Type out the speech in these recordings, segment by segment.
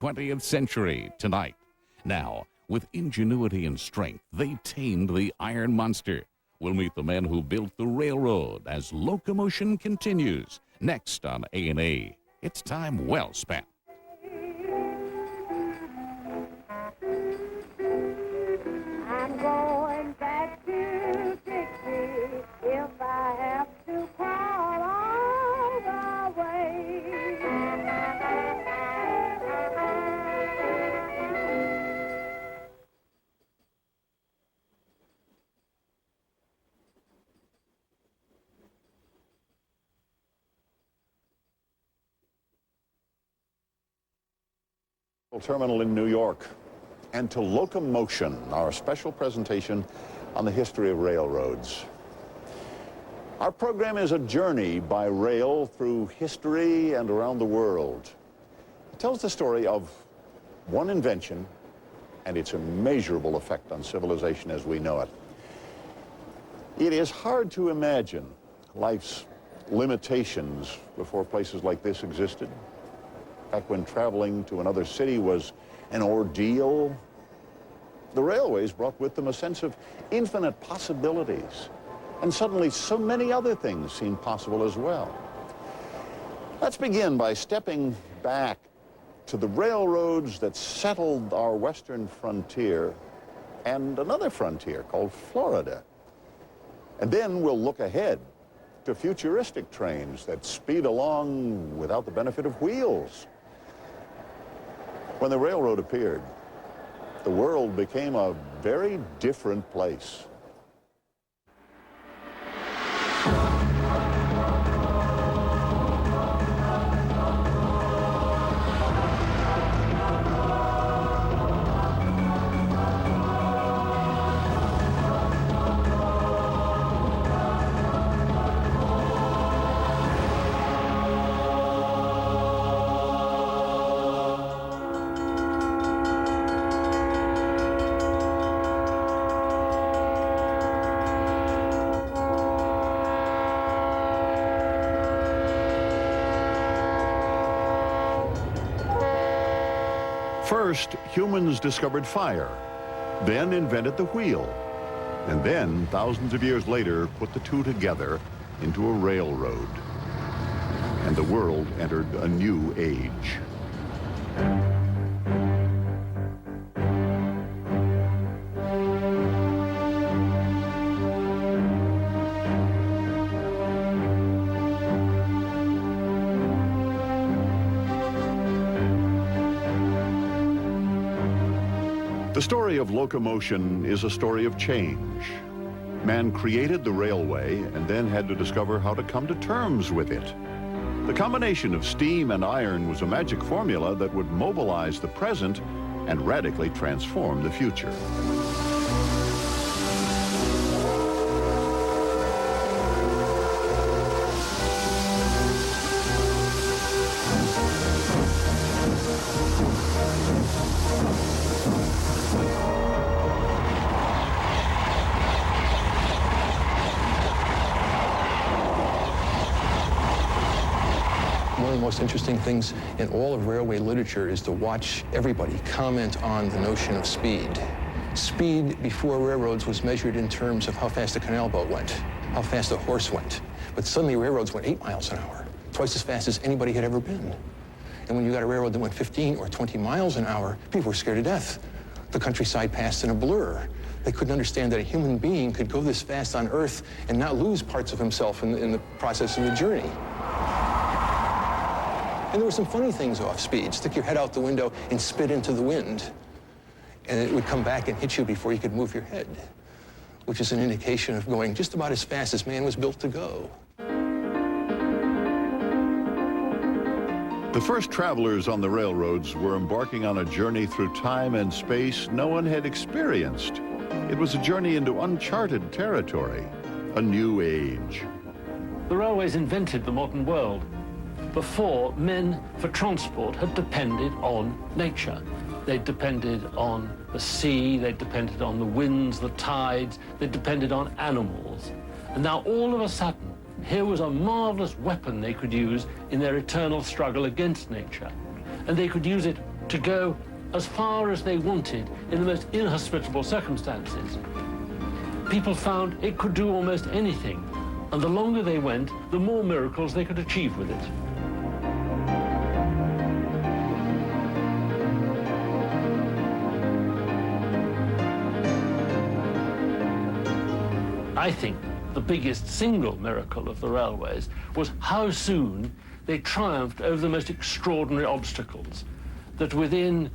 20th century tonight. Now, with ingenuity and strength, they tamed the iron monster. We'll meet the men who built the railroad as Locomotion continues. Next on A&A, it's time well spent. I'm going back to Dixie if I have to crawl all the way. Terminal in New York, and to Locomotion, our special presentation on the history of railroads. Our program is a journey by rail through history and around the world. It tells the story of one invention and its immeasurable effect on civilization as we know it. It is hard to imagine life's limitations before places like this existed. Back when traveling to another city was an ordeal, the railways brought with them a sense of infinite possibilities. And suddenly so many other things seemed possible as well. Let's begin by stepping back to the railroads that settled our western frontier and another frontier called Florida. And then we'll look ahead to futuristic trains that speed along without the benefit of wheels. When the railroad appeared, the world became a very different place. First, humans discovered fire, then invented the wheel, and then, thousands of years later, put the two together into a railroad. And the world entered a new age. The story of locomotion is a story of change. Man created the railway and then had to discover how to come to terms with it. The combination of steam and iron was a magic formula that would mobilize the present and radically transform the future. One of the most interesting things in all of railway literature is to watch everybody comment on the notion of speed. Speed before railroads was measured in terms of how fast a canal boat went, how fast a horse went. But suddenly railroads went 8 miles an hour, twice as fast as anybody had ever been. And when you got a railroad that went 15 or 20 miles an hour, people were scared to death. The countryside passed in a blur. They couldn't understand that a human being could go this fast on Earth and not lose parts of himself in the process of the journey. And there were some funny things off speed. Stick your head out the window and spit into the wind. And it would come back and hit you before you could move your head, which is an indication of going just about as fast as man was built to go. The first travelers on the railroads were embarking on a journey through time and space no one had experienced. It was a journey into uncharted territory, a new age. The railways invented the modern world. Before, men for transport had depended on nature. They depended on the sea, they depended on the winds, the tides, they depended on animals. And now all of a sudden, here was a marvelous weapon they could use in their eternal struggle against nature. And they could use it to go as far as they wanted in the most inhospitable circumstances. People found it could do almost anything, and the longer they went, the more miracles they could achieve with it. I think the biggest single miracle of the railways was how soon they triumphed over the most extraordinary obstacles, that within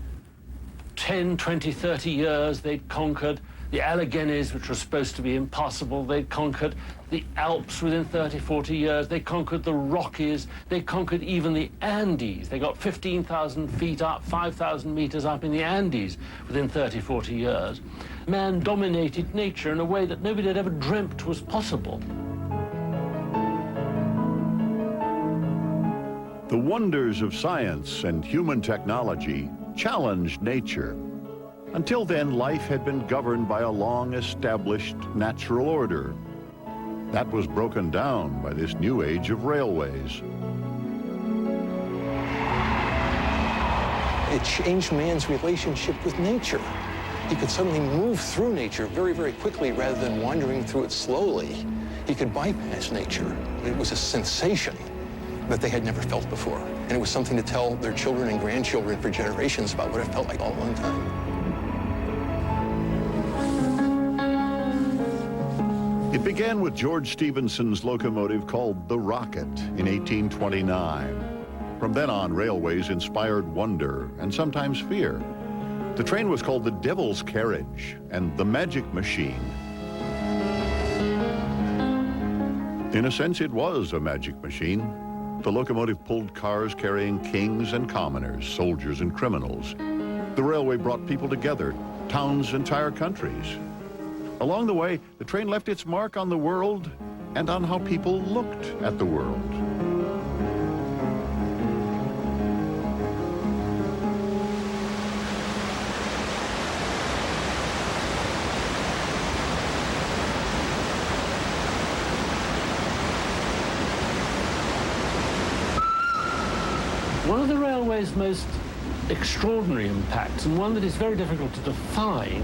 10, 20, 30 years they'd conquered the Alleghenies, which were supposed to be impassable. They'd conquered the Alps within 30, 40 years. They conquered the Rockies. They conquered even the Andes. They got 15,000 feet up, 5,000 meters up in the Andes within 30, 40 years. Man dominated nature in a way that nobody had ever dreamt was possible. The wonders of science and human technology challenged nature. Until then, life had been governed by a long-established natural order. That was broken down by this new age of railways. It changed man's relationship with nature. He could suddenly move through nature very, very quickly rather than wandering through it slowly. He could bypass nature. It was a sensation that they had never felt before. And it was something to tell their children and grandchildren for generations about what it felt like all at one time. It began with George Stephenson's locomotive called the Rocket in 1829. From then on, railways inspired wonder and sometimes fear. The train was called the Devil's Carriage and the Magic Machine. In a sense, it was a magic machine. The locomotive pulled cars carrying kings and commoners, soldiers and criminals. The railway brought people together, towns, entire countries. Along the way, the train left its mark on the world and on how people looked at the world. One of the railway's most extraordinary impacts, and one that is very difficult to define,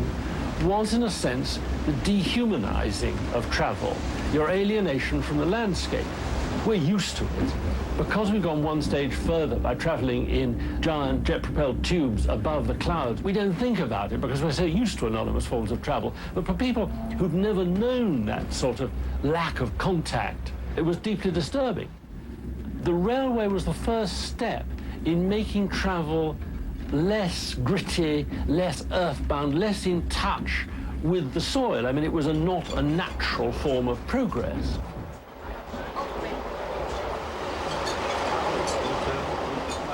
was, in a sense, the dehumanizing of travel, your alienation from the landscape. We're used to it. Because we've gone one stage further by traveling in giant jet-propelled tubes above the clouds, we don't think about it because we're so used to anonymous forms of travel. But for people who've never known that sort of lack of contact, it was deeply disturbing. The railway was the first step in making travel less gritty, less earthbound, less in touch with the soil. I mean, it was not a natural form of progress.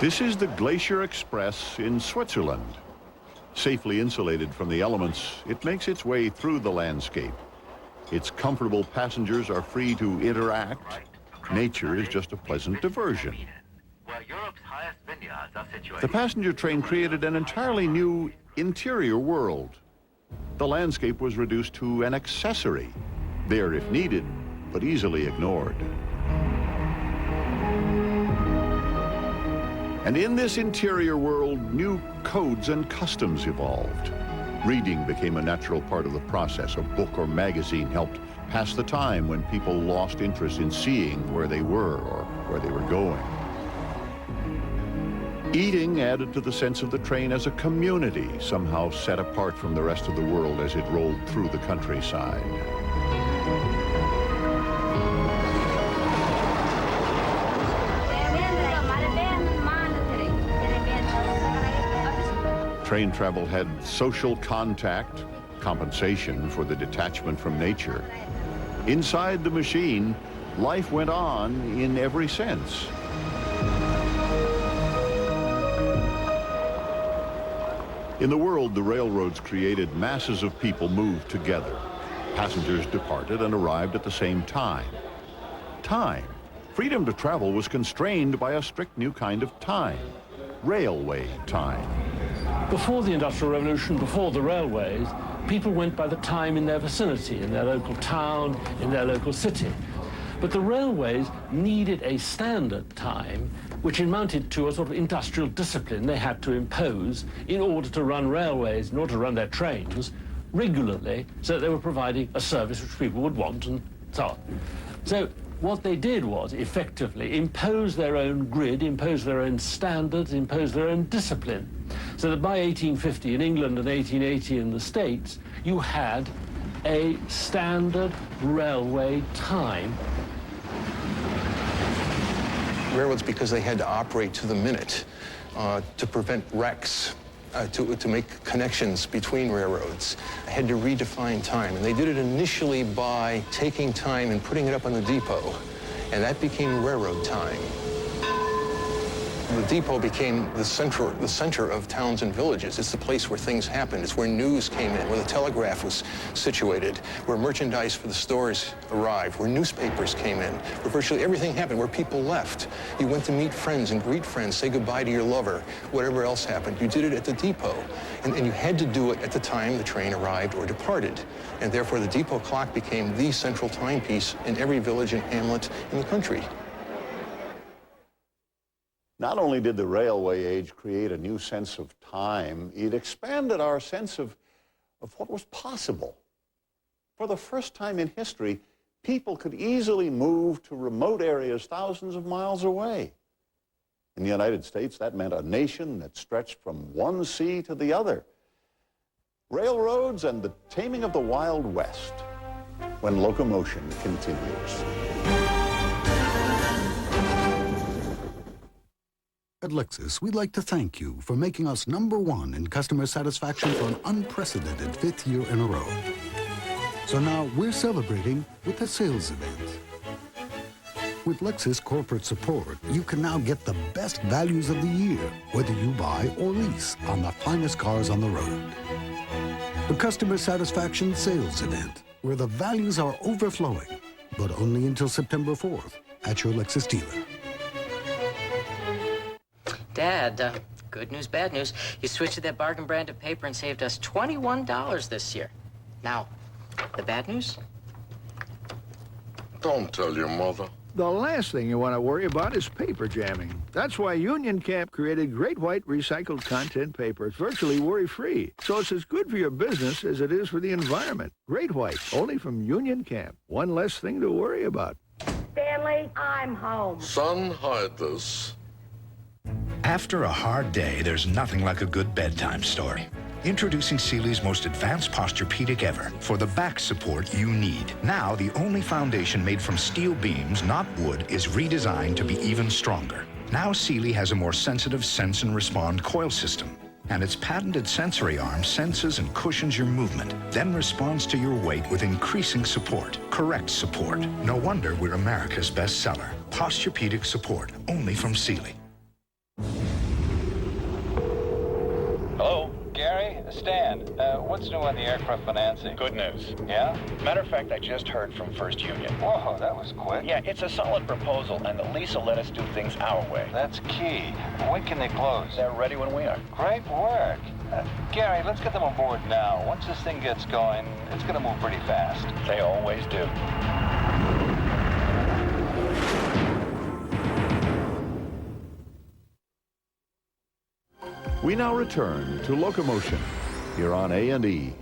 This is the Glacier Express in Switzerland. Safely insulated from the elements, it makes its way through the landscape. Its comfortable passengers are free to interact. Nature is just a pleasant diversion. The passenger train created an entirely new interior world. The landscape was reduced to an accessory, there if needed, but easily ignored. And in this interior world, new codes and customs evolved. Reading became a natural part of the process. A book or magazine helped pass the time when people lost interest in seeing where they were or where they were going. Eating added to the sense of the train as a community, somehow set apart from the rest of the world as it rolled through the countryside. Train travel had social contact, compensation for the detachment from nature. Inside the machine, life went on in every sense. In the world, the railroads created masses of people moved together. Passengers departed and arrived at the same time. Time. Freedom to travel was constrained by a strict new kind of time. Railway time. Before the Industrial Revolution, before the railways, people went by the time in their vicinity, in their local town, in their local city. But the railways needed a standard time which amounted to a sort of industrial discipline they had to impose in order to run railways, in order to run their trains regularly, so that they were providing a service which people would want and so on. So what they did was effectively impose their own grid, impose their own standards, impose their own discipline. So that by 1850 in England and 1880 in the States, you had a standard railway time. Railroads, because they had to operate to the minute to prevent wrecks, to make connections between railroads, had to redefine time. And they did it initially by taking time and putting it up on the depot, and that became railroad time. The depot became the center of towns and villages. It's the place where things happened. It's where news came in, where the telegraph was situated, where merchandise for the stores arrived, where newspapers came in, where virtually everything happened, where people left. You went to meet friends and greet friends, say goodbye to your lover, whatever else happened. You did it at the depot. And you had to do it at the time the train arrived or departed. And therefore, the depot clock became the central timepiece in every village and hamlet in the country. Not only did the railway age create a new sense of time, it expanded our sense of what was possible. For the first time in history, people could easily move to remote areas thousands of miles away. In the United States, that meant a nation that stretched from one sea to the other. Railroads and the taming of the Wild West, when Locomotion continues. At Lexus, we'd like to thank you for making us #1 in customer satisfaction for an unprecedented 5th year in a row. So now we're celebrating with a sales event. With Lexus corporate support, you can now get the best values of the year, whether you buy or lease on the finest cars on the road. The customer satisfaction sales event, where the values are overflowing, but only until September 4th at your Lexus dealer. Dad, good news, bad news. You switched to that bargain brand of paper and saved us $21 this year. Now, the bad news? Don't tell your mother. The last thing you want to worry about is paper jamming. That's why Union Camp created Great White recycled content paper. It's virtually worry-free, so it's as good for your business as it is for the environment. Great White, only from Union Camp. One less thing to worry about. Stanley, I'm home. Son, hide this. After a hard day, there's nothing like a good bedtime story. Introducing Sealy's most advanced Posturepedic ever for the back support you need. Now, the only foundation made from steel beams, not wood, is redesigned to be even stronger. Now, Sealy has a more sensitive sense and respond coil system. And its patented sensory arm senses and cushions your movement, then responds to your weight with increasing support. Correct support. No wonder we're America's best seller. Posturepedic support, only from Sealy. Hello, Gary, Stan. What's new on the aircraft financing? Good news. Yeah? Matter of fact, I just heard from First Union. Whoa, that was quick. Yeah, it's a solid proposal, and the lease will let us do things our way. That's key. When can they close? They're ready when we are. Great work. Gary, let's get them on board now. Once this thing gets going, it's going to move pretty fast. They always do. We now return to Locomotion here on A&E.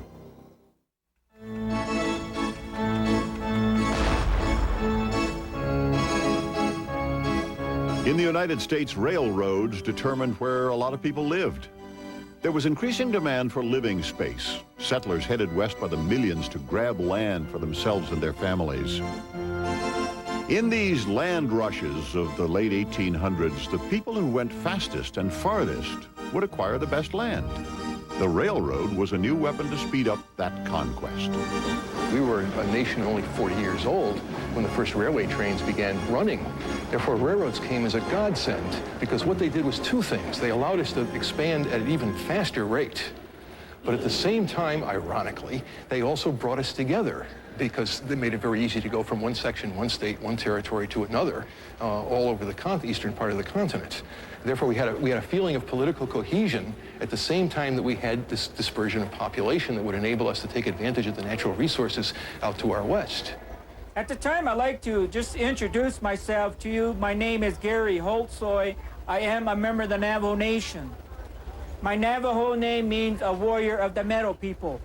In the United States, railroads determined where a lot of people lived. There was increasing demand for living space. Settlers headed west by the millions to grab land for themselves and their families. In these land rushes of the late 1800s, the people who went fastest and farthest would acquire the best land. The railroad was a new weapon to speed up that conquest. We were a nation only 40 years old when the first railway trains began running. Therefore, railroads came as a godsend because what they did was two things. They allowed us to expand at an even faster rate. But at the same time, ironically, they also brought us together because they made it very easy to go from one section, one state, one territory to another, all over the eastern part of the continent. Therefore, we had a feeling of political cohesion at the same time that we had this dispersion of population that would enable us to take advantage of the natural resources out to our west. At the time, I'd like to just introduce myself to you. My name is Gary Holtsoy. I am a member of the Navajo Nation. My Navajo name means a warrior of the Meadow people.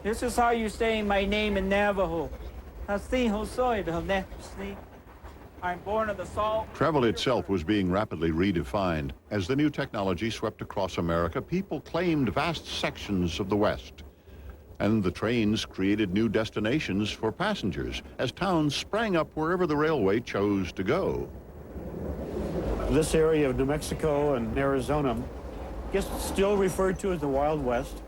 This is how you say my name in Navajo. I'm born of the salt. Travel itself was being rapidly redefined. As the new technology swept across America, people claimed vast sections of the West. And the trains created new destinations for passengers as towns sprang up wherever the railway chose to go. This area of New Mexico and Arizona is still referred to as the Wild West,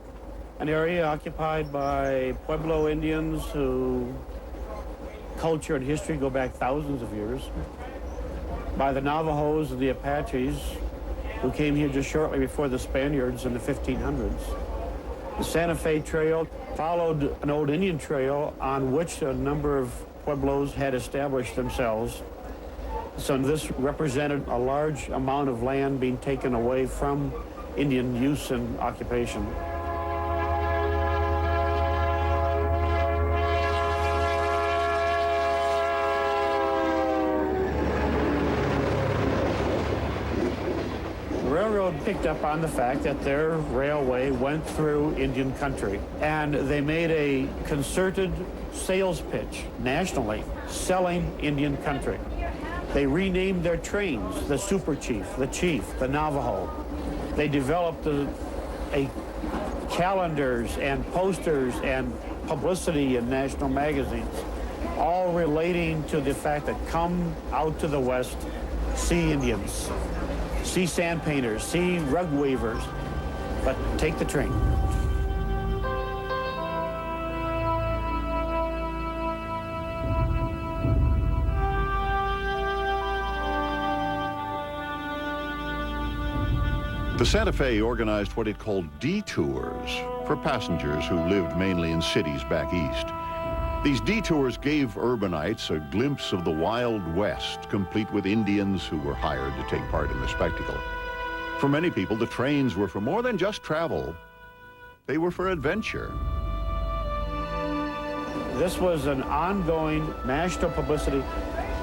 an area occupied by Pueblo Indians who culture and history go back thousands of years, by the Navajos and the Apaches who came here just shortly before the Spaniards in the 1500s. The Santa Fe Trail followed an old Indian trail on which a number of Pueblos had established themselves. So this represented a large amount of land being taken away from Indian use and occupation. Picked up on the fact that their railway went through Indian country, and they made a concerted sales pitch nationally selling Indian country. They renamed their trains the Super Chief, the Navajo. They developed calendars and posters and publicity in national magazines, all relating to the fact that come out to the West, see Indians. See sand painters, see rug weavers, but take the train. The Santa Fe organized what it called detours for passengers who lived mainly in cities back east. These detours gave urbanites a glimpse of the Wild West, complete with Indians who were hired to take part in the spectacle. For many people, the trains were for more than just travel. They were for adventure. This was an ongoing national publicity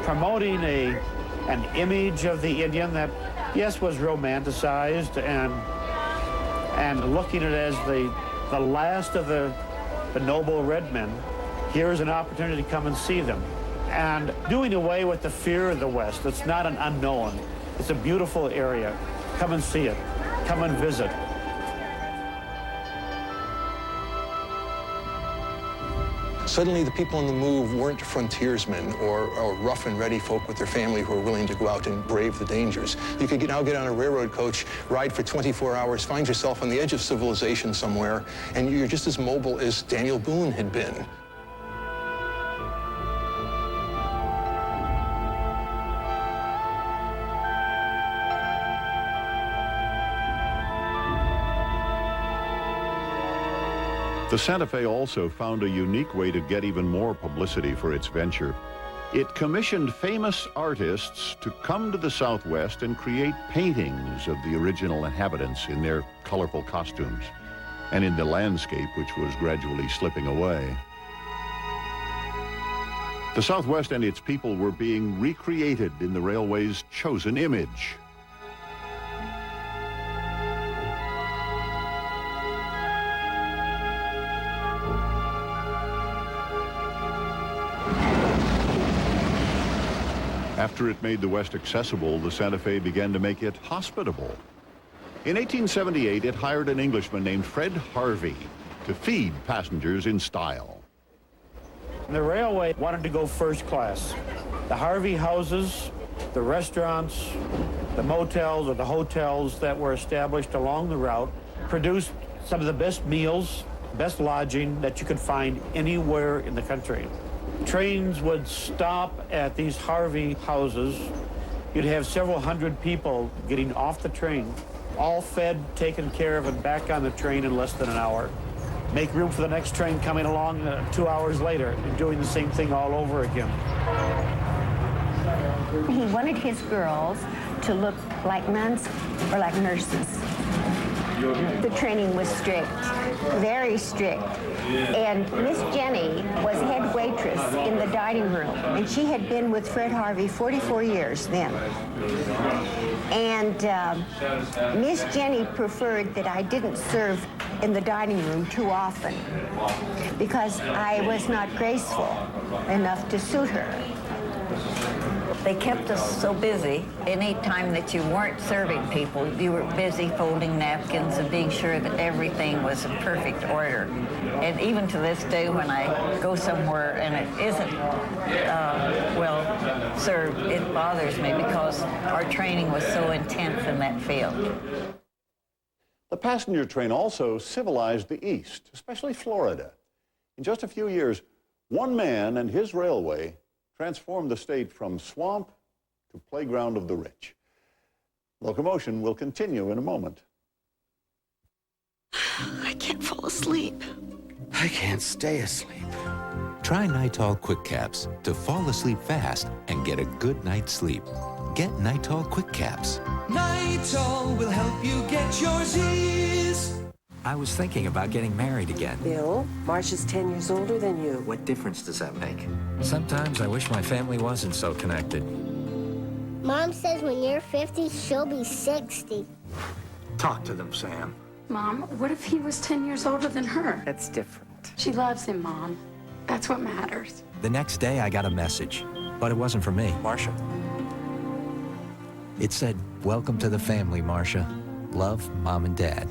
promoting an image of the Indian that, yes, was romanticized and looking at it as the last of the noble red men. Here's an opportunity to come and see them. And doing away with the fear of the West. It's not an unknown. It's a beautiful area. Come and see it. Come and visit. Suddenly, the people on the move weren't frontiersmen or rough and ready folk with their family who were willing to go out and brave the dangers. You could now get on a railroad coach, ride for 24 hours, find yourself on the edge of civilization somewhere, and you're just as mobile as Daniel Boone had been. The Santa Fe also found a unique way to get even more publicity for its venture. It commissioned famous artists to come to the Southwest and create paintings of the original inhabitants in their colorful costumes and in the landscape which was gradually slipping away. The Southwest and its people were being recreated in the railway's chosen image. After it made the West accessible, the Santa Fe began to make it hospitable. In 1878, it hired an Englishman named Fred Harvey to feed passengers in style. The railway wanted to go first class. The Harvey houses, the restaurants, the motels or the hotels that were established along the route produced some of the best meals, best lodging that you could find anywhere in the country. Trains would stop at these Harvey houses. You'd have several hundred people getting off the train, all fed, taken care of, and back on the train in less than an hour. Make room for the next train coming along 2 hours later and doing the same thing all over again. He wanted his girls to look like nuns or like nurses. The training was strict, very strict. And Miss Jenny was head waitress in the dining room, and she had been with Fred Harvey 44 years then. And Miss Jenny preferred that I didn't serve in the dining room too often because I was not graceful enough to suit her. They kept us so busy. Any time that you weren't serving people, you were busy folding napkins and being sure that everything was in perfect order. And even to this day, when I go somewhere and it isn't well served, it bothers me because our training was so intense in that field. The passenger train also civilized the East, especially Florida. In just a few years, one man and his railway transformed the state from swamp to playground of the rich. Locomotion will continue in a moment. I can't fall asleep. I can't stay asleep. Try Nitol Quick Caps to fall asleep fast and get a good night's sleep. Get Nitol Quick Caps. Nitol will help you get yours ease. I was thinking about getting married again. Bill, Marcia's 10 years older than you. What difference does that make? Sometimes I wish my family wasn't so connected. Mom says when you're 50, she'll be 60. Talk to them, Sam. Mom, what if he was 10 years older than her? That's different. She loves him, Mom. That's what matters. The next day, I got a message, but it wasn't for me. Marcia. It said, "Welcome to the family, Marcia. Love, Mom and Dad."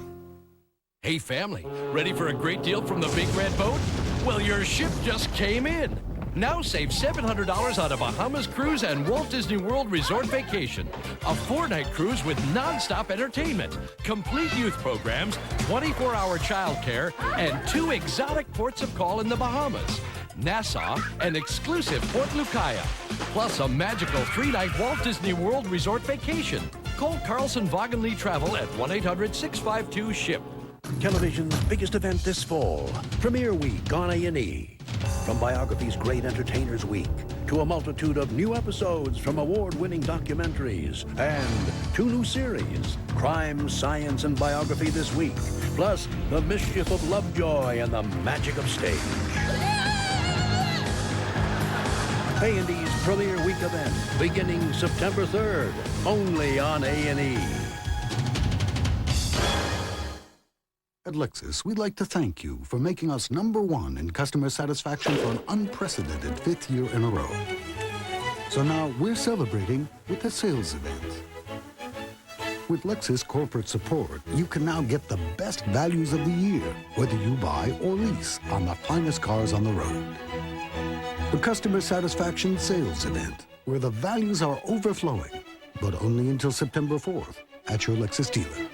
Hey family, ready for a great deal from the Big Red Boat? Well, your ship just came in. Now save $700 on a Bahamas cruise and Walt Disney World Resort vacation. A 4-night cruise with non-stop entertainment, complete youth programs, 24-hour childcare, and 2 exotic ports of call in the Bahamas. Nassau and exclusive Port Lucaya. Plus a magical 3-night Walt Disney World Resort vacation. Call Carlson Vaughan Lee Travel at 1-800-652-SHIP. Television's biggest event this fall, Premiere Week on A&E. From Biography's Great Entertainers Week to a multitude of new episodes from award-winning documentaries and 2 new series, Crime, Science, and Biography this week, plus the mischief of Lovejoy and the magic of stage. A&E's Premiere Week event beginning September 3rd, only on A&E. At Lexus, we'd like to thank you for making us #1 in customer satisfaction for an unprecedented 5th year in a row. So now we're celebrating with a sales event. With Lexus corporate support, you can now get the best values of the year, whether you buy or lease on the finest cars on the road. The customer satisfaction sales event, where the values are overflowing, but only until September 4th at your Lexus dealer.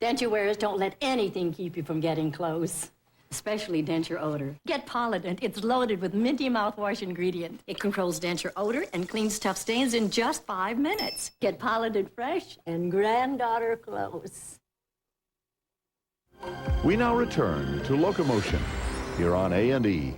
Denture wearers don't let anything keep you from getting close, especially denture odor. Get Polident. It's loaded with minty mouthwash ingredient. It controls denture odor and cleans tough stains in just 5 minutes. Get Polident fresh and granddaughter close. We now return to Locomotion here on A&E.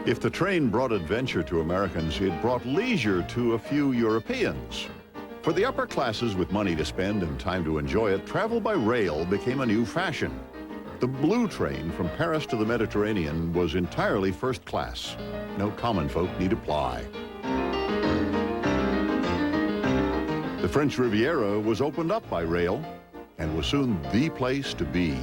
If the train brought adventure to Americans, it brought leisure to a few Europeans. For the upper classes with money to spend and time to enjoy it, travel by rail became a new fashion. The blue train from Paris to the Mediterranean was entirely first class. No common folk need apply. The French Riviera was opened up by rail and was soon the place to be.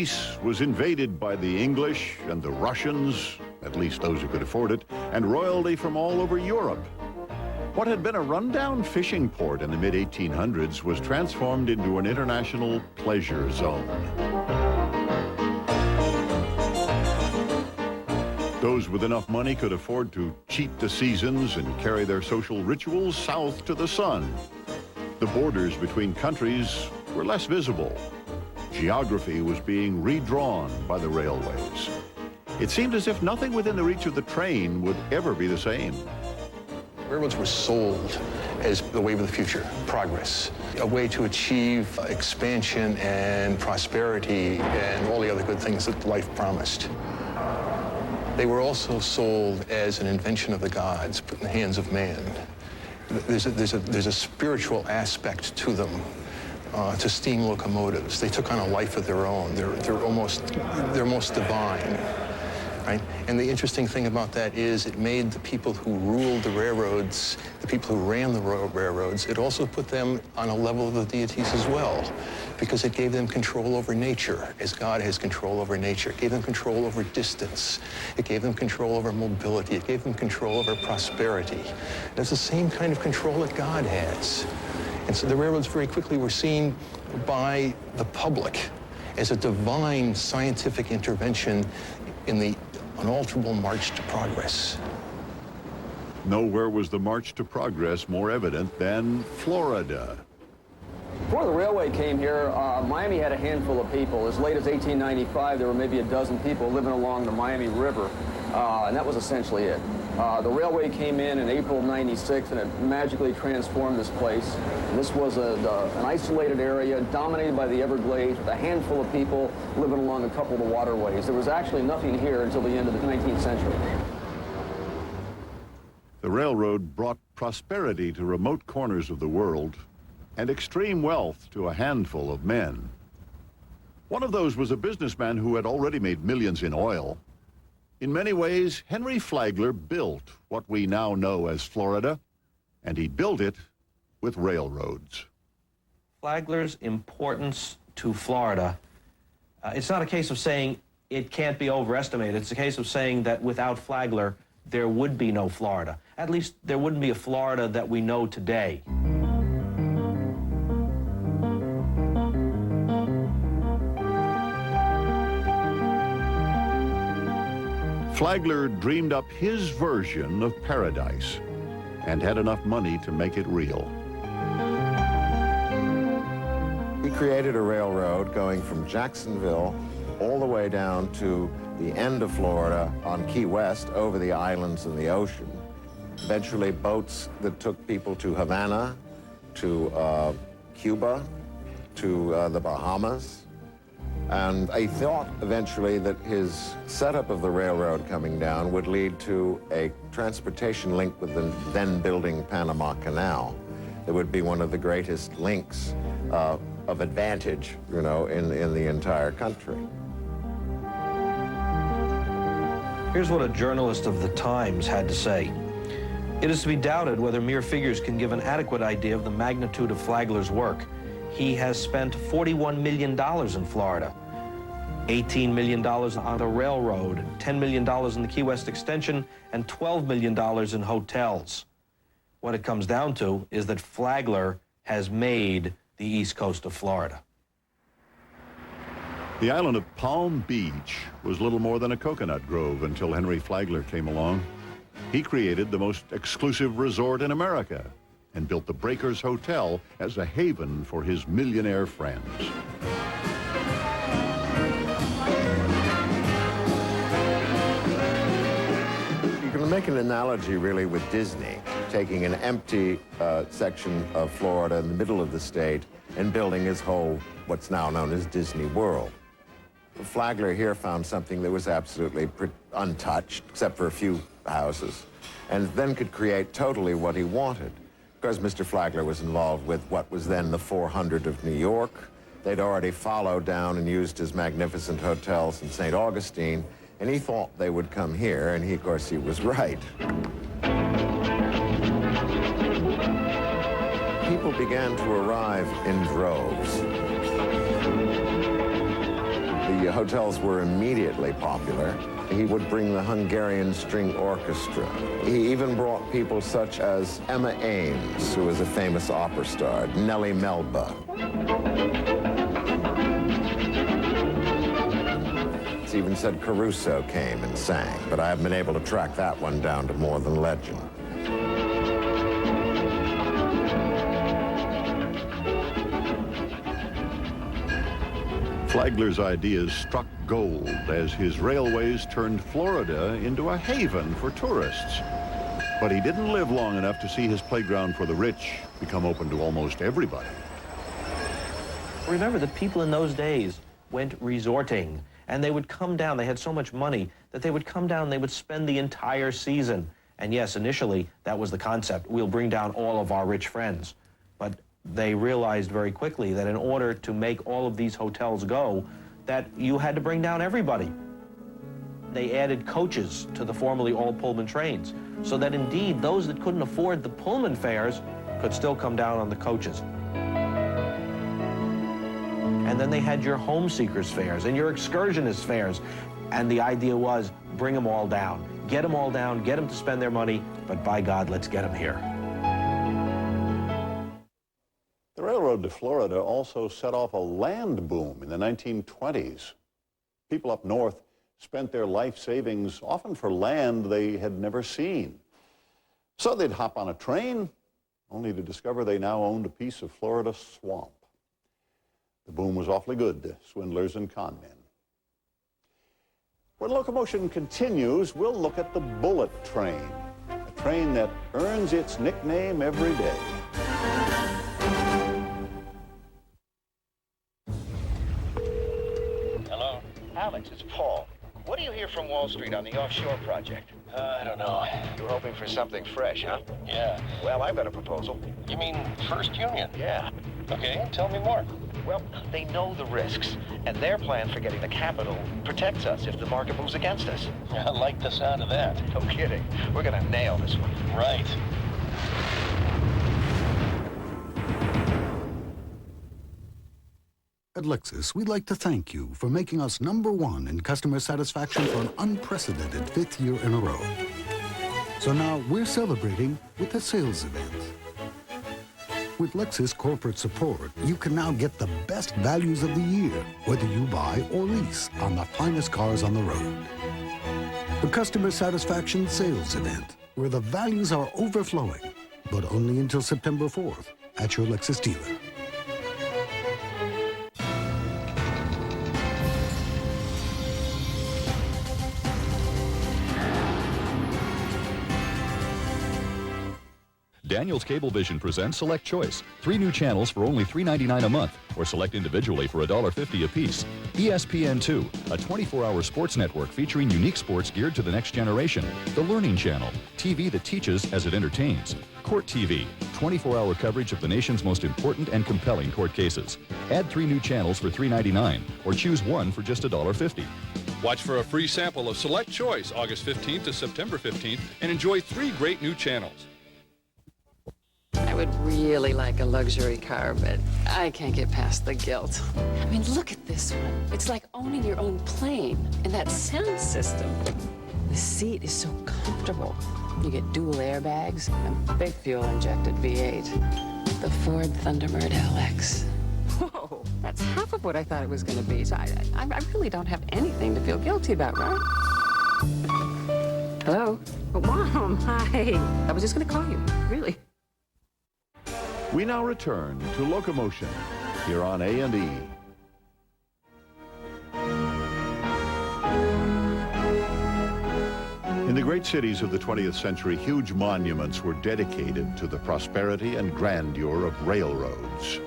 Nice was invaded by the English and the Russians, at least those who could afford it, and royalty from all over Europe. What had been a rundown fishing port in the mid-1800s was transformed into an international pleasure zone. Those with enough money could afford to cheat the seasons and carry their social rituals south to the sun. The borders between countries were less visible. Geography was being redrawn by the railways. It seemed as if nothing within the reach of the train would ever be the same. Railroads were sold as the wave of the future, progress, a way to achieve expansion and prosperity and all the other good things that life promised. They were also sold as an invention of the gods put in the hands of man. There's a spiritual aspect to them, to steam locomotives. They took on a life of their own. They're almost divine. Right? And the interesting thing about that is it made the people who ruled the railroads, the people who ran the railroads, it also put them on a level of the deities as well, because it gave them control over nature, as God has control over nature. It gave them control over distance. It gave them control over mobility. It gave them control over prosperity. It's the same kind of control that God has. And so the railroads very quickly were seen by the public as a divine scientific intervention in the unalterable march to progress. Nowhere was the march to progress more evident than Florida. Before the railway came here, Miami had a handful of people. As late as 1895, there were maybe a dozen people living along the Miami River, and that was essentially it. The railway came in April of '96, and it magically transformed this place. And this was an isolated area dominated by the Everglades with a handful of people living along a couple of the waterways. There was actually nothing here until the end of the 19th century. The railroad brought prosperity to remote corners of the world and extreme wealth to a handful of men. One of those was a businessman who had already made millions in oil. In many ways, Henry Flagler built what we now know as Florida, and he built it with railroads. Flagler's importance to Florida, it's not a case of saying it can't be overestimated. It's a case of saying that without Flagler, there would be no Florida. At least there wouldn't be a Florida that we know today. Flagler dreamed up his version of paradise and had enough money to make it real. He created a railroad going from Jacksonville all the way down to the end of Florida on Key West over the islands and the ocean. Eventually boats that took people to Havana, to Cuba, to the Bahamas. And I thought eventually that his setup of the railroad coming down would lead to a transportation link with the then building Panama Canal. That would be one of the greatest links of advantage, you know, in the entire country. Here's what a journalist of the Times had to say. It is to be doubted whether mere figures can give an adequate idea of the magnitude of Flagler's work. He has spent $41 million in Florida, $18 million on the railroad, $10 million in the Key West extension, and $12 million in hotels. What it comes down to is that Flagler has made the east coast of Florida. The island of Palm Beach was little more than a coconut grove until Henry Flagler came along. He created the most exclusive resort in America and built the Breakers Hotel as a haven for his millionaire friends. You can make an analogy really with Disney, taking an empty section of Florida in the middle of the state and building his whole, what's now known as Disney World. Flagler here found something that was absolutely untouched, except for a few houses, and then could create totally what he wanted. Because Mr. Flagler was involved with what was then the 400 of New York. They'd already followed down and used his magnificent hotels in St. Augustine, and he thought they would come here, and of course, he was right. People began to arrive in droves. The hotels were immediately popular. He would bring the Hungarian String Orchestra. He even brought people such as Emma Ames, who was a famous opera star, Nellie Melba. It's even said Caruso came and sang, but I haven't been able to track that one down to more than legend. Flagler's ideas struck gold as his railways turned Florida into a haven for tourists. But he didn't live long enough to see his playground for the rich become open to almost everybody. Remember, the people in those days went resorting, and they would come down. They had so much money that they would come down, they would spend the entire season. And yes, initially, that was the concept. We'll bring down all of our rich friends. But they realized very quickly that in order to make all of these hotels go, that you had to bring down everybody. They added coaches to the formerly all Pullman trains, so that indeed those that couldn't afford the Pullman fares could still come down on the coaches. And then they had your home seekers fares and your excursionist fares. And the idea was, bring them all down. Get them all down, get them to spend their money, but by God, let's get them here. The railroad to Florida also set off a land boom in the 1920s. People up north spent their life savings often for land they had never seen. So they'd hop on a train, only to discover they now owned a piece of Florida swamp. The boom was awfully good to swindlers and con men. When Locomotion continues, we'll look at the bullet train, a train that earns its nickname every day. Hello? Alex, it's Paul. What do you hear from Wall Street on the offshore project? I don't know. You're hoping for something fresh, huh? Yeah. Well, I've got a proposal. You mean First Union? Yeah. Okay, tell me more. Well, they know the risks, and their plan for getting the capital protects us if the market moves against us. I like the sound of that. No kidding. We're gonna nail this one. Right. At Lexus, we'd like to thank you for making us #1 in customer satisfaction for an unprecedented 5th year in a row. So now we're celebrating with a sales event. With Lexus corporate support, you can now get the best values of the year, whether you buy or lease on the finest cars on the road. The customer satisfaction sales event, where the values are overflowing, but only until September 4th at your Lexus dealer. Daniels Cablevision presents Select Choice. 3 new channels for only $3.99 a month, or select individually for $1.50 apiece. ESPN2, a 24-hour sports network featuring unique sports geared to the next generation. The Learning Channel, TV that teaches as it entertains. Court TV, 24-hour coverage of the nation's most important and compelling court cases. Add 3 new channels for $3.99, or choose 1 for just $1.50. Watch for a free sample of Select Choice August 15th to September 15th and enjoy 3 great new channels. I would really like a luxury car, but I can't get past the guilt. I mean, look at this one. It's like owning your own plane. And that sound system. The seat is so comfortable. You get dual airbags and a big fuel-injected V8. The Ford Thunderbird LX. Whoa, that's half of what I thought it was going to be. So I really don't have anything to feel guilty about, right? Hello? Oh, Mom, hi. I was just going to call you, really. We now return to Locomotion here on A&E. In the great cities of the 20th century, huge monuments were dedicated to the prosperity and grandeur of railroads.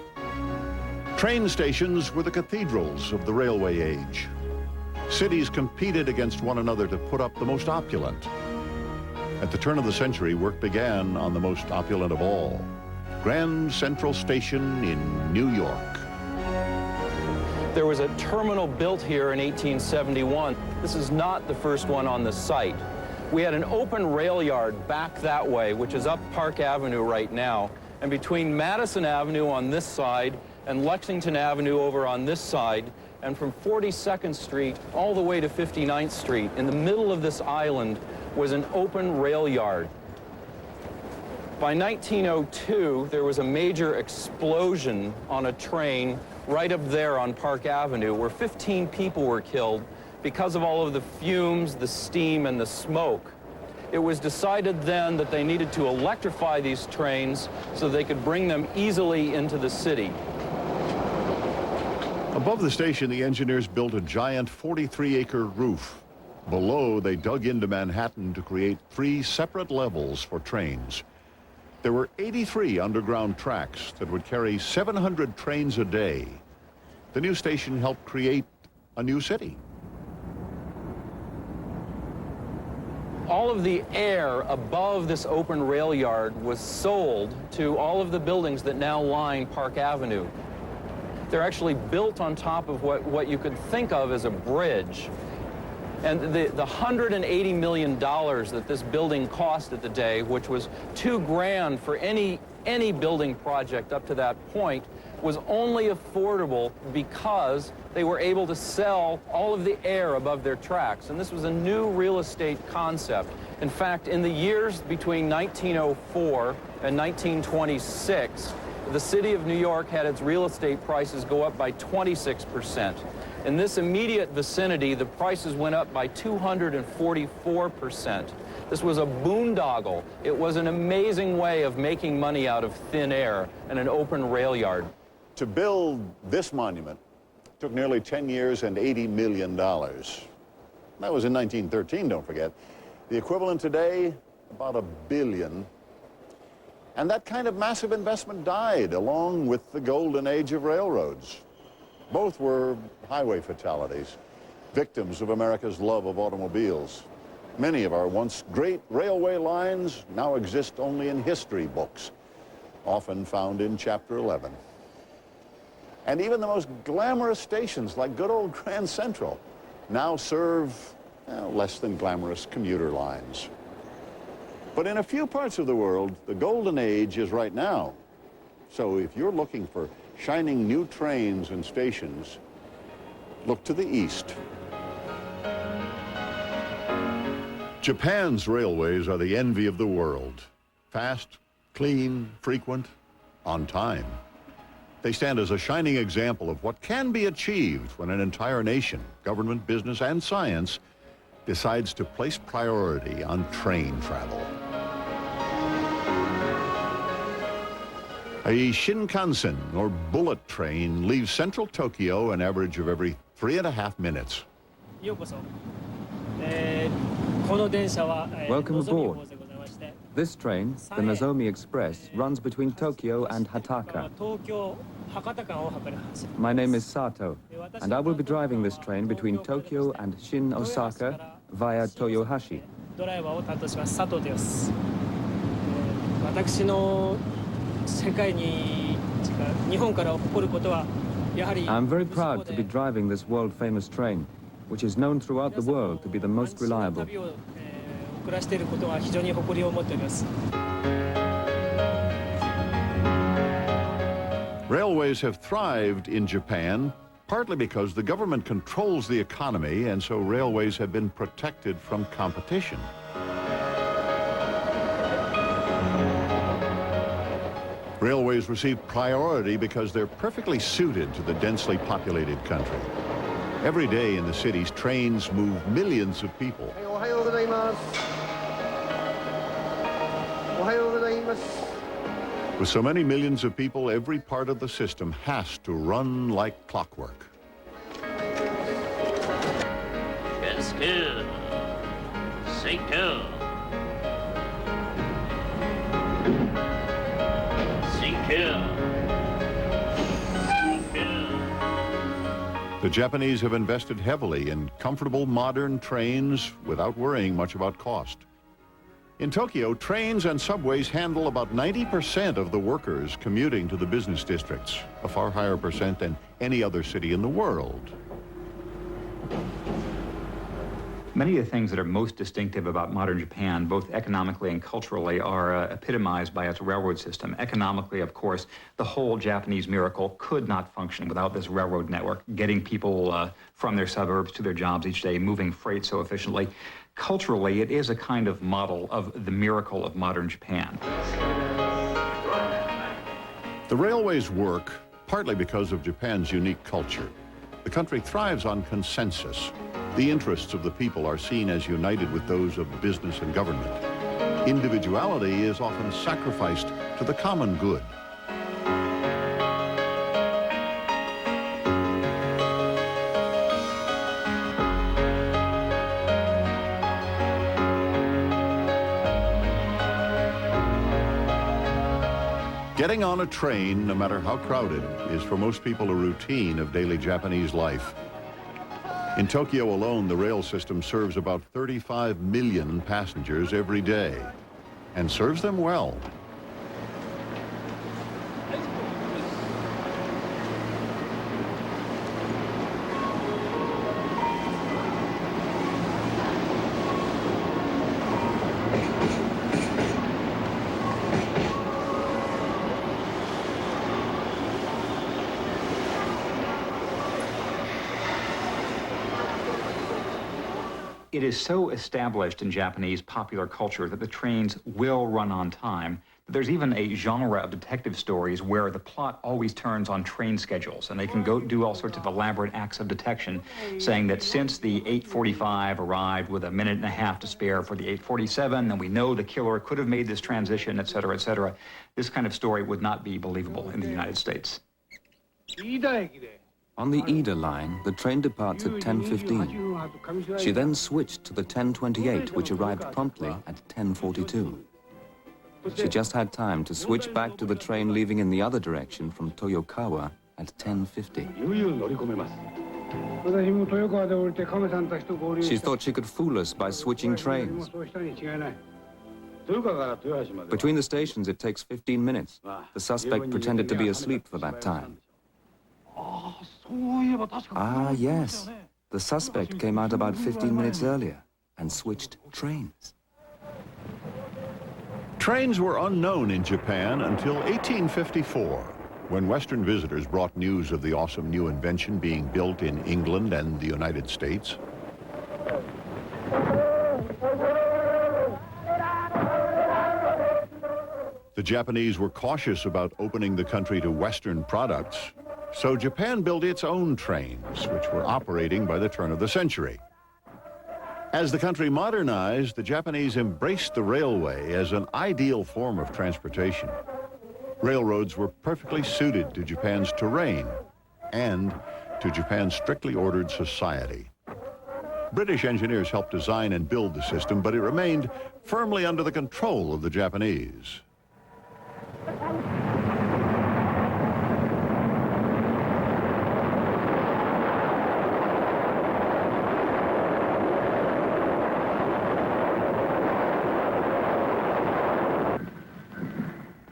Train stations were the cathedrals of the railway age. Cities competed against one another to put up the most opulent. At the turn of the century, work began on the most opulent of all, Grand Central Station in New York. There was a terminal built here in 1871. This is not the first one on the site. We had an open rail yard back that way, which is up Park Avenue right now. And between Madison Avenue on this side and Lexington Avenue over on this side, and from 42nd Street all the way to 59th Street, in the middle of this island was an open rail yard. By 1902, there was a major explosion on a train right up there on Park Avenue where 15 people were killed because of all of the fumes, the steam, and the smoke. It was decided then that they needed to electrify these trains so they could bring them easily into the city. Above the station, the engineers built a giant 43-acre roof. Below, they dug into Manhattan to create 3 separate levels for trains. There were 83 underground tracks that would carry 700 trains a day. The new station helped create a new city. All of the air above this open rail yard was sold to all of the buildings that now line Park Avenue. They're actually built on top of what you could think of as a bridge. And the $180 million that this building cost at the day, which was $2 grand for any building project up to that point, was only affordable because they were able to sell all of the air above their tracks. And this was a new real estate concept. In fact, in the years between 1904 and 1926, the city of New York had its real estate prices go up by 26%. In this immediate vicinity, the prices went up by 244%. This was a boondoggle. It was an amazing way of making money out of thin air and an open rail yard. To build this monument took nearly 10 years and $80 million. That was in 1913, don't forget. The equivalent today, about $1 billion. And that kind of massive investment died along with the golden age of railroads. Both were highway fatalities, victims of America's love of automobiles. Many of our once great railway lines now exist only in history books, often found in Chapter 11. And even the most glamorous stations, like good old Grand Central, now serve less than glamorous commuter lines. But in a few parts of the world, the golden age is right now. So if you're looking for shining new trains and stations, look to the east. Japan's railways are the envy of the world. Fast, clean, frequent, on time. They stand as a shining example of what can be achieved when an entire nation, government, business, and science decides to place priority on train travel. A Shinkansen, or bullet train, leaves central Tokyo an average of every 3.5 minutes. Welcome aboard. This train, the Nozomi Express, runs between Tokyo and Hataka. My name is Sato, and I will be driving this train between Tokyo and Shin Osaka via Toyohashi. I'm very proud to be driving this world-famous train, which is known throughout the world to be the most reliable. Railways have thrived in Japan, partly because the government controls the economy, and so railways have been protected from competition. Railways receive priority because they're perfectly suited to the densely populated country. Every day in the cities, trains move millions of people. With so many millions of people, every part of the system has to run like clockwork. The Japanese have invested heavily in comfortable modern trains without worrying much about cost. In Tokyo, trains and subways handle about 90% of the workers commuting to the business districts, a far higher percent than any other city in the world. Many of the things that are most distinctive about modern Japan, both economically and culturally, are epitomized by its railroad system. Economically, of course, the whole Japanese miracle could not function without this railroad network, getting people from their suburbs to their jobs each day, moving freight so efficiently. Culturally, it is a kind of model of the miracle of modern Japan. The railways work partly because of Japan's unique culture. The country thrives on consensus. The interests of the people are seen as united with those of business and government. Individuality is often sacrificed to the common good. Getting on a train, no matter how crowded, is for most people a routine of daily Japanese life. In Tokyo alone, the rail system serves about 35 million passengers every day, and serves them well. It is so established in Japanese popular culture that the trains will run on time. There's even a genre of detective stories where the plot always turns on train schedules, and they can go do all sorts of elaborate acts of detection, saying that since the 8:45 arrived with a minute and a half to spare for the 8:47, then we know the killer could have made this transition, et cetera, et cetera. This kind of story would not be believable in the United States. On the Ida line, the train departs at 10:15. She then switched to the 10:28, which arrived promptly at 10:42. She just had time to switch back to the train leaving in the other direction from Toyokawa at 10:50. She thought she could fool us by switching trains. Between the stations, it takes 15 minutes. The suspect pretended to be asleep for that time. Ah, yes. The suspect came out about 15 minutes earlier and switched trains. Trains were unknown in Japan until 1854, when Western visitors brought news of the awesome new invention being built in England and the United States. The Japanese were cautious about opening the country to Western products, so Japan built its own trains, which were operating by the turn of the century. As the country modernized, the Japanese embraced the railway as an ideal form of transportation. Railroads were perfectly suited to Japan's terrain and to Japan's strictly ordered society. British engineers helped design and build the system, but it remained firmly under the control of the Japanese.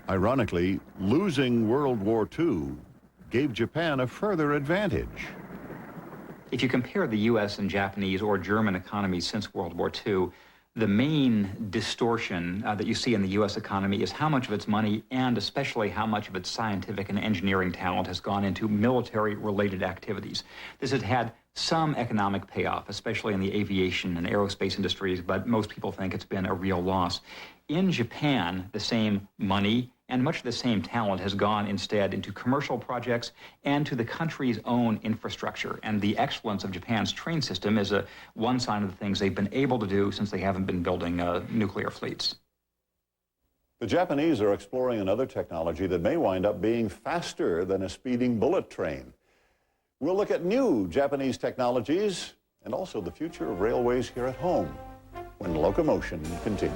Ironically, losing World War II gave Japan a further advantage. If you compare the U.S. and Japanese or German economies since World War II, the main distortion that you see in the U.S. economy is how much of its money and especially how much of its scientific and engineering talent has gone into military-related activities. This has had some economic payoff, especially in the aviation and aerospace industries, but most people think it's been a real loss. In Japan, the same money and much of the same talent has gone instead into commercial projects and to the country's own infrastructure. And the excellence of Japan's train system is one sign of the things they've been able to do since they haven't been building nuclear fleets. The Japanese are exploring another technology that may wind up being faster than a speeding bullet train. We'll look at new Japanese technologies and also the future of railways here at home when Locomotion continues.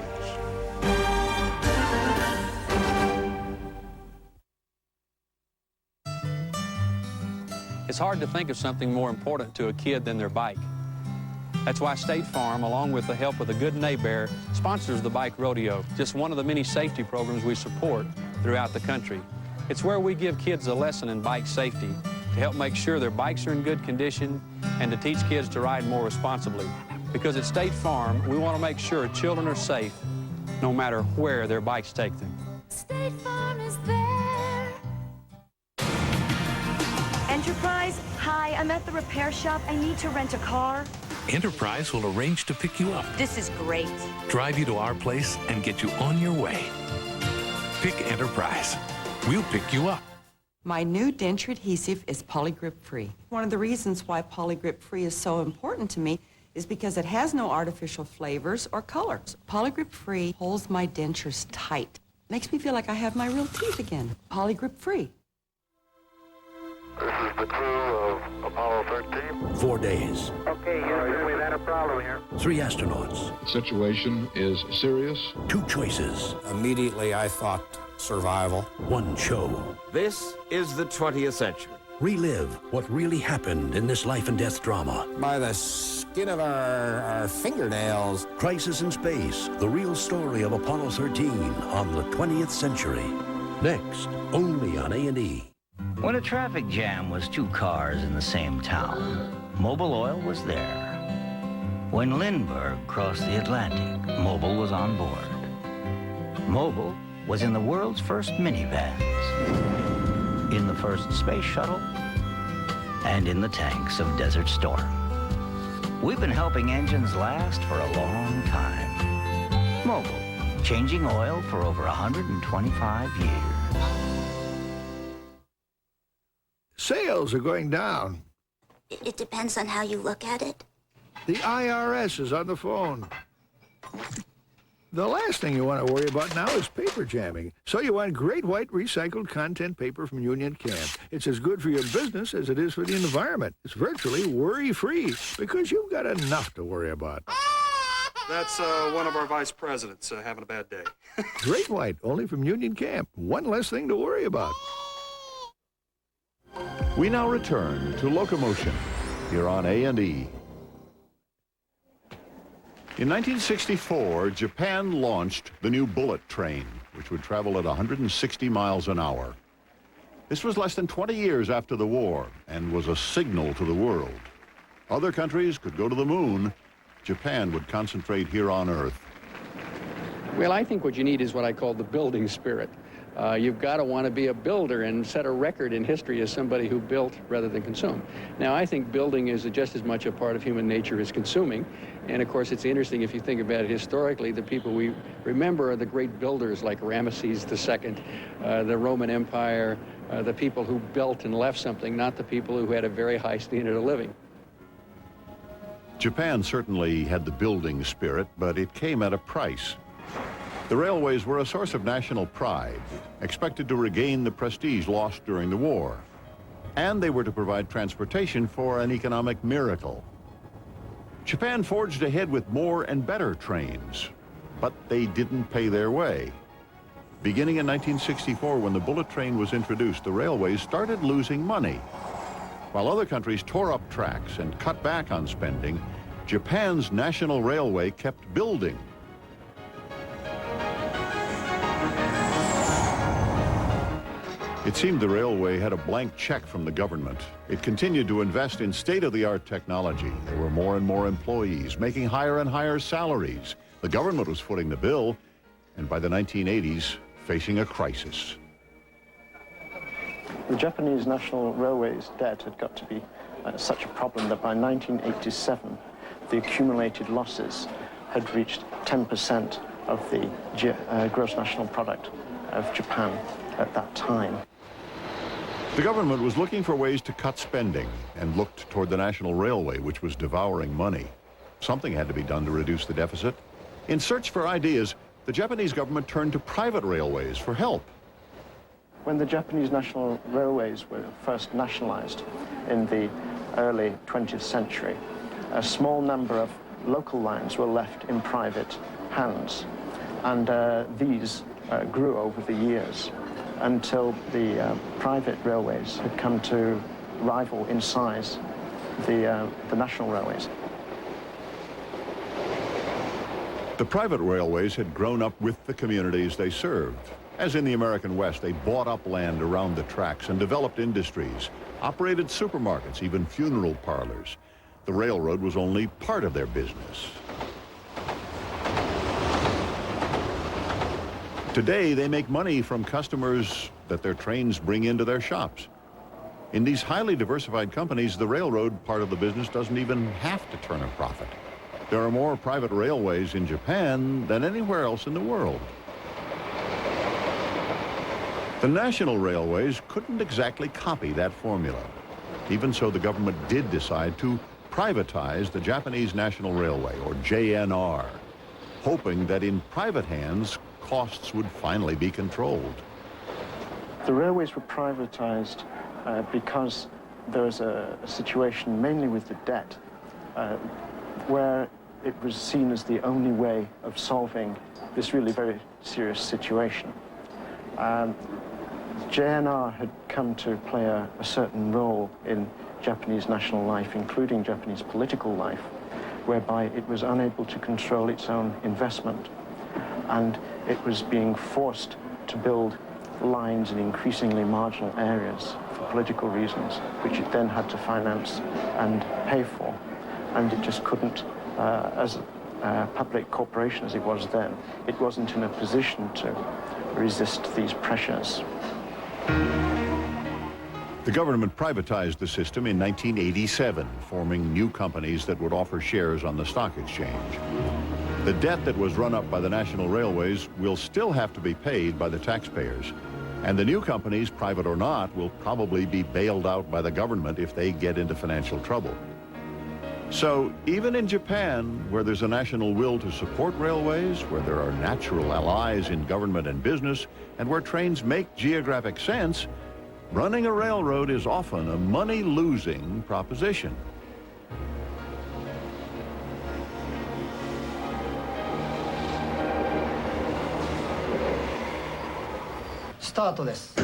It's hard to think of something more important to a kid than their bike. That's why State Farm, along with the help of the Good Neighbor, sponsors the Bike Rodeo, just one of the many safety programs we support throughout the country. It's where we give kids a lesson in bike safety to help make sure their bikes are in good condition and to teach kids to ride more responsibly. Because at State Farm, we want to make sure children are safe no matter where their bikes take them. State Farm is there. Enterprise, hi, I'm at the repair shop. I need to rent a car. Enterprise will arrange to pick you up, This is great. drive you to our place, and get you on your way. Pick Enterprise. We'll pick you up. My new denture adhesive is Polygrip Free. One of the reasons why Polygrip Free is so important to me is because it has no artificial flavors or colors. Polygrip Free holds my dentures tight. Makes me feel like I have my real teeth again. Polygrip Free. This is the crew of Apollo 13. 4 days, Okay, Houston, we've had a problem here. 3 astronauts, The situation is serious. 2 choices. Immediately, I thought survival. One show. This is the 20th century. Relive what really happened in this life and death drama. By the skin of our fingernails. Crisis in Space, the real story of Apollo 13 on the 20th century. Next, only on A&E. When a traffic jam was 2 cars in the same town, Mobil Oil was there. When Lindbergh crossed the Atlantic, Mobil was on board. Mobil was in the world's first minivans, in the first space shuttle, and in the tanks of Desert Storm. We've been helping engines last for a long time. Mobil, changing oil for over 125 years. Sales are going down. It depends on how you look at it. The IRS is on the phone. The last thing you want to worry about now is paper jamming. So you want great white recycled content paper from Union Camp. It's as good for your business as it is for the environment. It's virtually worry-free because you've got enough to worry about. That's one of our vice presidents having a bad day. Great white, only from Union Camp. One less thing to worry about. We now return to Locomotion here on A&E. In 1964, Japan launched the new bullet train, which would travel at 160 miles an hour. This was less than 20 years after the war and was a signal to the world. Other countries could go to the moon. Japan would concentrate here on Earth. Well, I think what you need is what I call the building spirit. You've got to want to be a builder and set a record in history as somebody who built rather than consumed. Now, I think building is just as much a part of human nature as consuming. And of course, it's interesting if you think about it historically, the people we remember are the great builders like Ramesses II, the Roman Empire, the people who built and left something, not the people who had a very high standard of living. Japan certainly had the building spirit, but it came at a price. The railways were a source of national pride, expected to regain the prestige lost during the war. And they were to provide transportation for an economic miracle. Japan forged ahead with more and better trains, but they didn't pay their way. Beginning in 1964, when the bullet train was introduced, the railways started losing money. While other countries tore up tracks and cut back on spending, Japan's national railway kept building. It seemed the railway had a blank check from the government. It continued to invest in state-of-the-art technology. There were more and more employees, making higher and higher salaries. The government was footing the bill, and by the 1980s, facing a crisis. The Japanese National Railways debt had got to be such a problem that by 1987, the accumulated losses had reached 10% of the gross national product of Japan at that time. The government was looking for ways to cut spending and looked toward the National Railway, which was devouring money. Something had to be done to reduce the deficit. In search for ideas, the Japanese government turned to private railways for help. When the Japanese National Railways were first nationalized in the early 20th century, a small number of local lines were left in private hands, and these grew over the years until the private railways had come to rival in size the national railways. The private railways had grown up with the communities they served. As in the American West, they bought up land around the tracks and developed industries, operated supermarkets, even funeral parlors. The railroad was only part of their business. Today, they make money from customers that their trains bring into their shops. In these highly diversified companies, the railroad part of the business doesn't even have to turn a profit. There are more private railways in Japan than anywhere else in the world. The national railways couldn't exactly copy that formula. Even so, the government did decide to privatize the Japanese National Railway, or JNR, hoping that in private hands, costs would finally be controlled. The railways were privatized because there was a situation, mainly with the debt, where it was seen as the only way of solving this really very serious situation. JNR had come to play a certain role in Japanese national life, including Japanese political life, whereby it was unable to control its own investment. And it was being forced to build lines in increasingly marginal areas for political reasons, which it then had to finance and pay for. And it just couldn't, as a public corporation as it was then, it wasn't in a position to resist these pressures. The government privatized the system in 1987, forming new companies that would offer shares on the stock exchange. The debt that was run up by the national railways will still have to be paid by the taxpayers. And the new companies, private or not, will probably be bailed out by the government if they get into financial trouble. So even in Japan, where there's a national will to support railways, where there are natural allies in government and business, and where trains make geographic sense, running a railroad is often a money-losing proposition. Startです.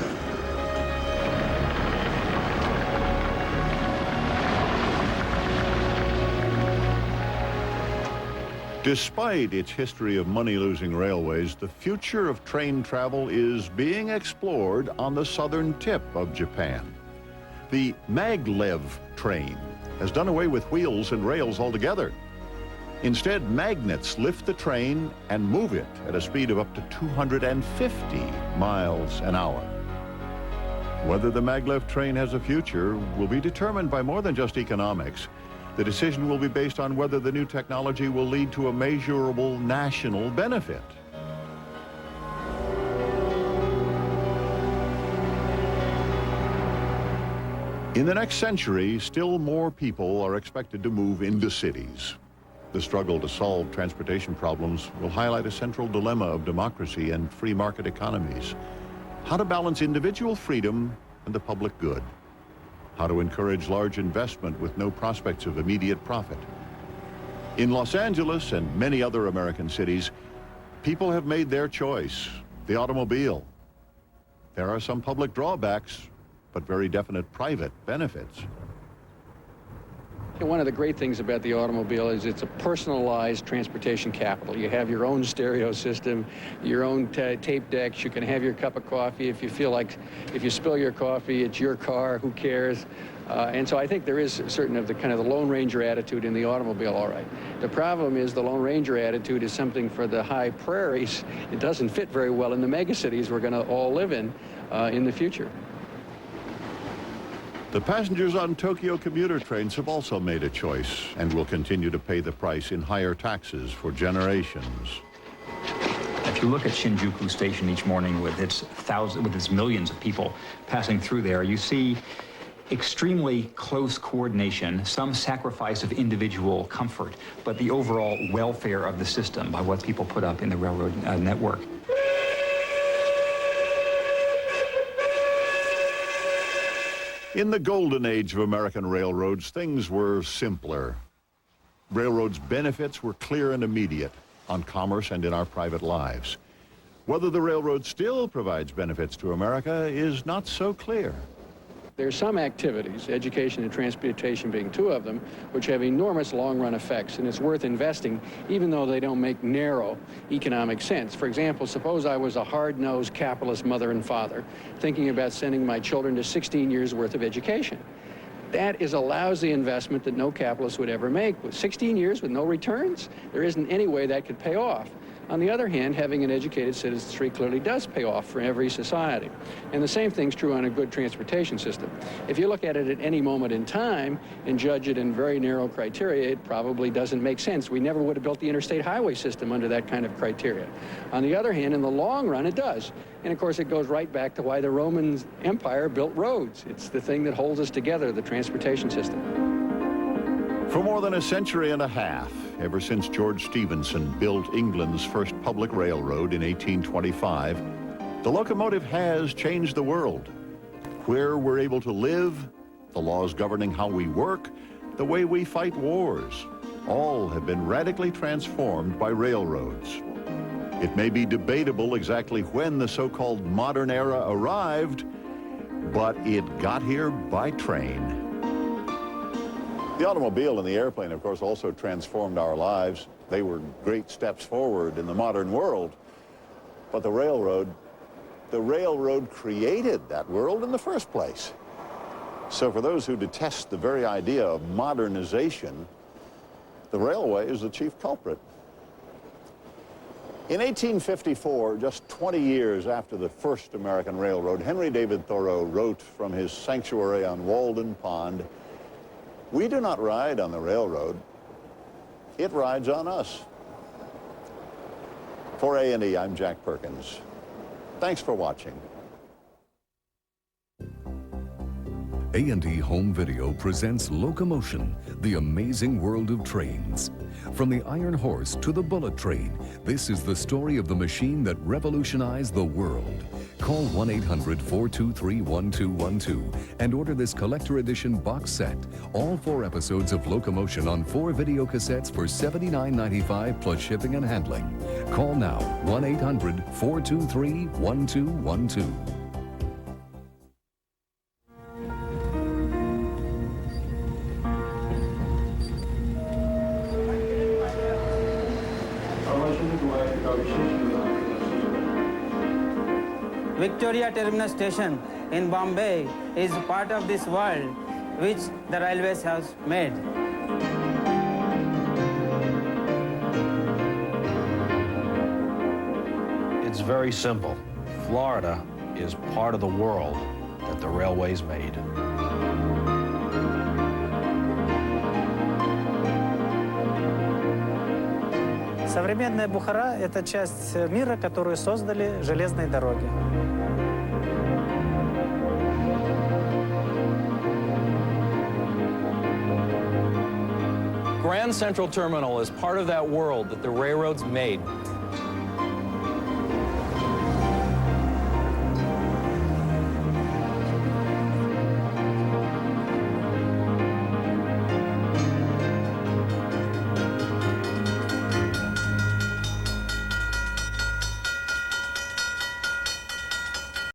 Despite its history of money-losing railways, the future of train travel is being explored on the southern tip of Japan. The maglev train has done away with wheels and rails altogether. Instead, magnets lift the train and move it at a speed of up to 250 miles an hour. Whether the maglev train has a future will be determined by more than just economics. The decision will be based on whether the new technology will lead to a measurable national benefit. In the next century, still more people are expected to move into cities. The struggle to solve transportation problems will highlight a central dilemma of democracy and free market economies. How to balance individual freedom and the public good. How to encourage large investment with no prospects of immediate profit. In Los Angeles and many other American cities, people have made their choice, the automobile. There are some public drawbacks, but very definite private benefits. One of the great things about the automobile is it's a personalized transportation capital. You have your own stereo system, your own tape decks. You can have your cup of coffee. If you feel like, if you spill your coffee, it's your car, who cares? And so I think there is certain of the kind of the Lone Ranger attitude in the automobile, all right. The problem is the Lone Ranger attitude is something for the high prairies. It doesn't fit very well in the megacities we're going to all live in the future. The passengers on Tokyo commuter trains have also made a choice and will continue to pay the price in higher taxes for generations. If you look at Shinjuku Station each morning with its millions of people passing through there, you see extremely close coordination, some sacrifice of individual comfort, but the overall welfare of the system by what people put up in the railroad network. In the golden age of American railroads, things were simpler. Railroads' benefits were clear and immediate on commerce and in our private lives. Whether the railroad still provides benefits to America is not so clear. There are some activities, education and transportation being two of them, which have enormous long-run effects, and it's worth investing, even though they don't make narrow economic sense. For example, suppose I was a hard-nosed capitalist mother and father, thinking about sending my children to 16 years' worth of education. That is a lousy investment that no capitalist would ever make. With 16 years with no returns, there isn't any way that could pay off. On the other hand, having an educated citizenry clearly does pay off for every society. And the same thing's true on a good transportation system. If you look at it at any moment in time and judge it in very narrow criteria, it probably doesn't make sense. We never would have built the interstate highway system under that kind of criteria. On the other hand, in the long run, it does. And of course, it goes right back to why the Roman Empire built roads. It's the thing that holds us together, the transportation system. For more than a century and a half, ever since George Stephenson built England's first public railroad in 1825, the locomotive has changed the world. Where we're able to live, the laws governing how we work, the way we fight wars, all have been radically transformed by railroads. It may be debatable exactly when the so-called modern era arrived, but it got here by train. The automobile and the airplane, of course, also transformed our lives. They were great steps forward in the modern world. But the railroad created that world in the first place. So for those who detest the very idea of modernization, the railway is the chief culprit. In 1854, just 20 years after the first American railroad, Henry David Thoreau wrote from his sanctuary on Walden Pond, "We do not ride on the railroad, it rides on us." For A&E, I'm Jack Perkins. Thanks for watching. A&E Home Video presents Locomotion, the amazing world of trains. From the iron horse to the bullet train, this is the story of the machine that revolutionized the world. Call 1-800-423-1212 and order this collector edition box set. All 4 episodes of Locomotion on 4 video cassettes for $79.95 plus shipping and handling. Call now, 1-800-423-1212. Victoria Terminus Station in Bombay is part of this world which the railways have made. It's very simple. Florida is part of the world that the railways made. Современная Бухара – это часть мира, которую создали железные дороги. Grand Central Terminal is part of that world that the railroads made.